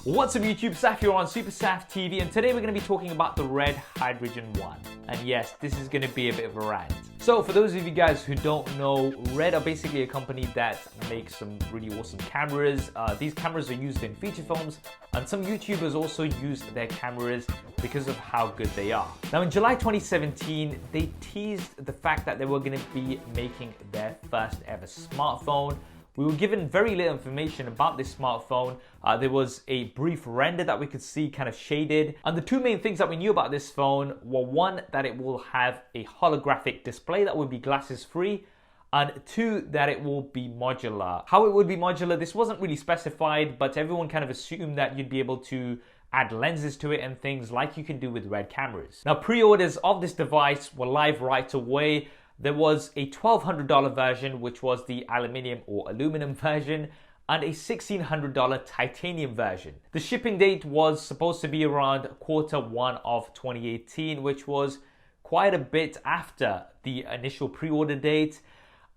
What's up YouTube, Saf here on SuperSaf TV, and today we're going to be talking about the Red Hydrogen 1. And yes, this is going to be a bit of a rant. So for those of you guys who don't know, Red are basically a company that makes some really awesome cameras. These cameras are used in feature films, and some YouTubers also use their cameras because of how good they are. Now in July 2017, they teased the fact that they were going to be making their first ever smartphone. We were given very little information about this smartphone. There was a brief render that we could see kind of shaded. And the two main things that we knew about this phone were one, that it will have a holographic display that would be glasses free, and two, that it will be modular. How it would be modular, this wasn't really specified, but everyone kind of assumed that you'd be able to add lenses to it and things like you can do with Red cameras. Now pre-orders of this device were live right away. There was a $1,200 version, which was the aluminium or aluminum version, and a $1,600 titanium version. The shipping date was supposed to be around Q1 of 2018, which was quite a bit after the initial pre-order date.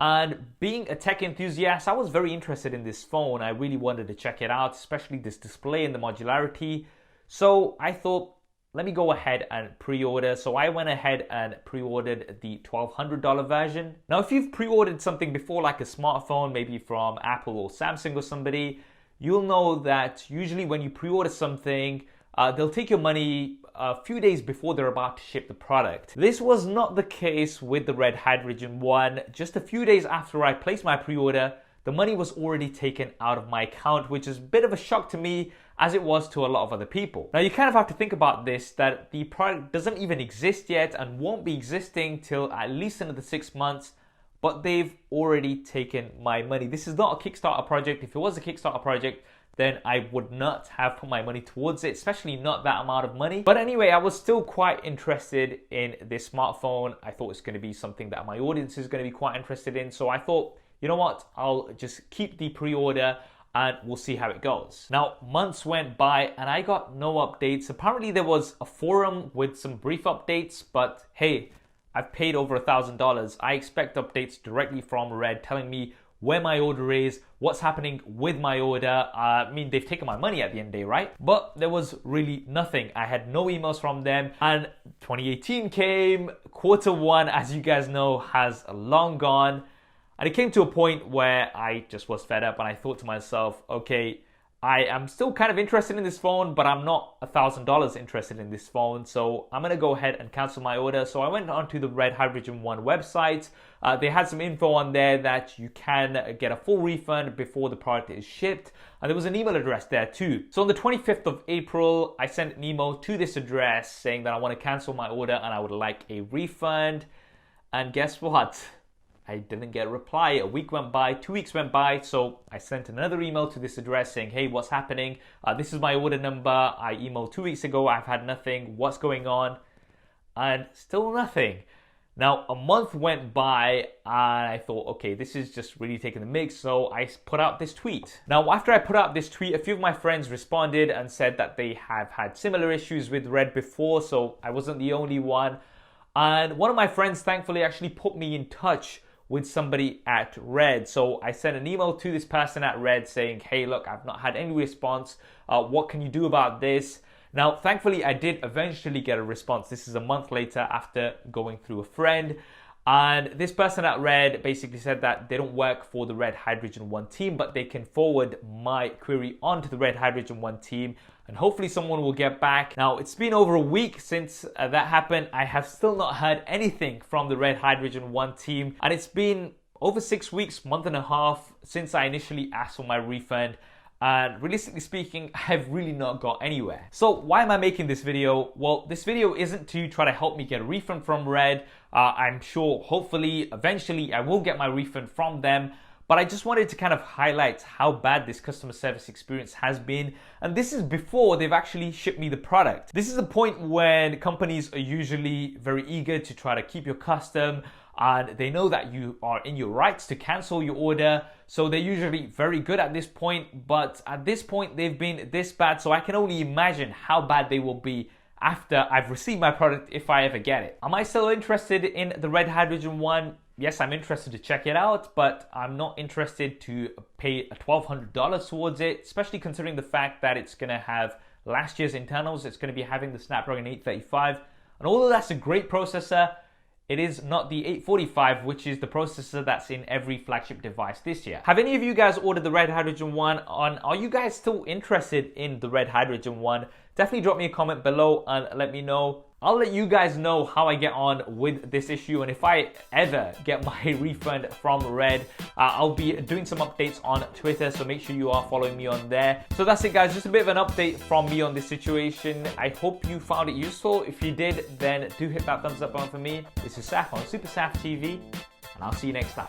And being a tech enthusiast, I was very interested in this phone. I really wanted to check it out, especially this display and the modularity. So I thought, let me go ahead and pre-order. So I went ahead and pre-ordered the $1,200 version. Now, if you've pre-ordered something before, like a smartphone, maybe from Apple or Samsung or somebody, you'll know that usually when you pre-order something, they'll take your money a few days before they're about to ship the product. This was not the case with the Red Hydrogen 1. Just a few days after I placed my pre-order, the money was already taken out of my account, which is a bit of a shock to me, as it was to a lot of other people. Now you kind of have to think about this, that the product doesn't even exist yet and won't be existing till at least another 6 months, but they've already taken my money. This is not a Kickstarter project. If it was a Kickstarter project, then I would not have put my money towards it, especially not that amount of money. But anyway, I was still quite interested in this smartphone. I thought it's going to be something that my audience is going to be quite interested in. So I thought, you know what, I'll just keep the pre-order and we'll see how it goes. Now, months went by and I got no updates. Apparently there was a forum with some brief updates, but hey, I've paid over $1,000. I expect updates directly from Red telling me where my order is, what's happening with my order. I mean, they've taken my money at the end of the day, right? But there was really nothing. I had no emails from them, and 2018 came. Q1, as you guys know, has long gone. And it came to a point where I just was fed up and I thought to myself, okay, I am still kind of interested in this phone, but I'm not $1,000 interested in this phone. So I'm going to go ahead and cancel my order. So I went onto the Red Hydrogen 1 website. They had some info on there that you can get a full refund before the product is shipped. And there was an email address there too. So on the 25th of April, I sent an email to this address saying that I want to cancel my order and I would like a refund. And guess what? I didn't get a reply. A week went by, 2 weeks went by, so I sent another email to this address saying, hey, what's happening? This is my order number. I emailed 2 weeks ago. I've had nothing. What's going on? And still nothing. Now, a month went by and I thought, okay, this is just really taking the mix. So I put out this tweet. Now, after I put out this tweet, a few of my friends responded and said that they have had similar issues with Red before, so I wasn't the only one. And one of my friends, thankfully, actually put me in touch with somebody at Red. So I sent an email to this person at Red saying, hey, look, I've not had any response. What can you do about this? Now, thankfully, I did eventually get a response. This is a month later after going through a friend. And this person at Red basically said that they don't work for the Red Hydrogen 1 team, but they can forward my query onto the Red Hydrogen 1 team, and hopefully someone will get back. Now, it's been over a week since that happened. I have still not heard anything from the Red Hydrogen 1 team, and it's been over 6 weeks, month and a half since I initially asked for my refund. And realistically speaking, I've really not got anywhere. So why am I making this video? Well, this video isn't to try to help me get a refund from Red. I'm sure, hopefully, eventually I will get my refund from them. But I just wanted to kind of highlight how bad this customer service experience has been. And this is before they've actually shipped me the product. This is a point when companies are usually very eager to try to keep your custom, and they know that you are in your rights to cancel your order. So they're usually very good at this point, but at this point they've been this bad. So I can only imagine how bad they will be after I've received my product, if I ever get it. Am I still interested in the Red Hydrogen 1? yes, I'm interested to check it out, but I'm not interested to pay $1,200 towards it, especially considering the fact that it's going to have last year's internals. It's going to be having the Snapdragon 835, and although that's a great processor, it is not the 845, which is the processor that's in every flagship device this year. Have any of you guys ordered the Red Hydrogen one? Are you guys still interested in the Red Hydrogen one? Definitely drop me a comment below and let me know. I'll let you guys know how I get on with this issue, and if I ever get my refund from Red, I'll be doing some updates on Twitter, so make sure you are following me on there. So that's it, guys, just a bit of an update from me on this situation. I hope you found it useful. If you did, then do hit that thumbs up button for me. This is Saf on SuperSaf TV, and I'll see you next time.